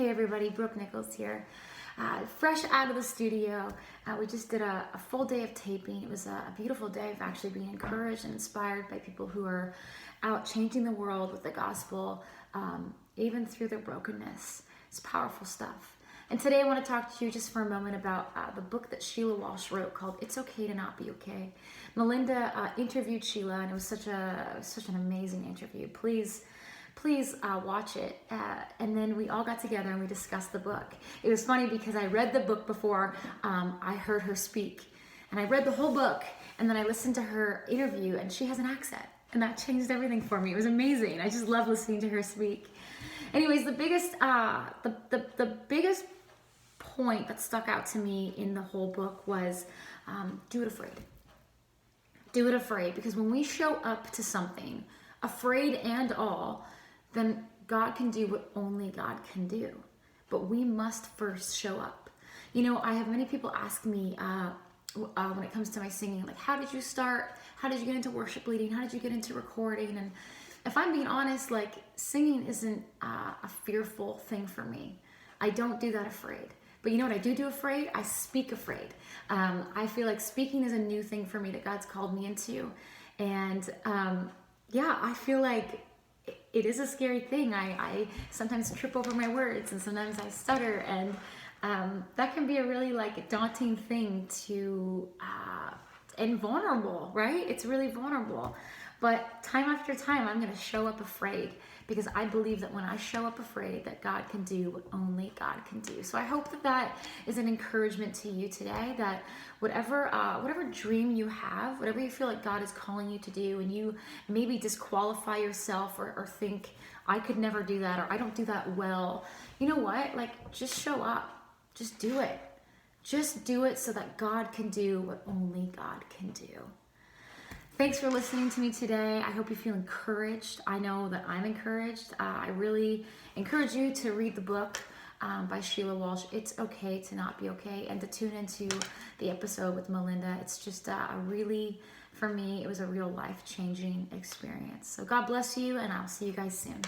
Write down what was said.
Hey everybody, Brooke Nicholls here. Fresh out of the studio. We just did a full day of taping. It was a beautiful day of actually being encouraged and inspired by people who are out changing the world with the gospel, even through their brokenness. It's powerful stuff. And today I want to talk to you just for a moment about the book that Sheila Walsh wrote called It's Okay to Not Be Okay. Melinda interviewed Sheila, and it was such an amazing interview. Please watch it. And then we all got together and we discussed the book. It was funny because I read the book before I heard her speak. And I read the whole book, and then I listened to her interview, and she has an accent. And that changed everything for me. It was amazing. I just love listening to her speak. Anyways, the biggest point that stuck out to me in the whole book was do it afraid. Do it afraid, because when we show up to something, afraid and all, then God can do what only God can do. But we must first show up. You know, I have many people ask me when it comes to my singing, like, how did you start? How did you get into worship leading? How did you get into recording? And if I'm being honest, like, singing isn't a fearful thing for me. I don't do that afraid. But you know what I do afraid? I speak afraid. I feel like speaking is a new thing for me that God's called me into. And I feel like it is a scary thing. I sometimes trip over my words, and sometimes I stutter, and that can be a really daunting thing to and vulnerable, right? It's really vulnerable. But time after time, I'm going to show up afraid, because I believe that when I show up afraid, that God can do what only God can do. So I hope that is an encouragement to you today, that whatever dream you have, whatever you feel like God is calling you to do, and you maybe disqualify yourself or think, I could never do that, or I don't do that well, you know what? Just show up. Just do it. Just do it so that God can do what only God can do. Thanks for listening to me today. I hope you feel encouraged. I know that I'm encouraged. I really encourage you to read the book by Sheila Walsh, It's Okay to Not Be Okay, and to tune into the episode with Melinda. It's just for me, it was a real life-changing experience. So God bless you, and I'll see you guys soon.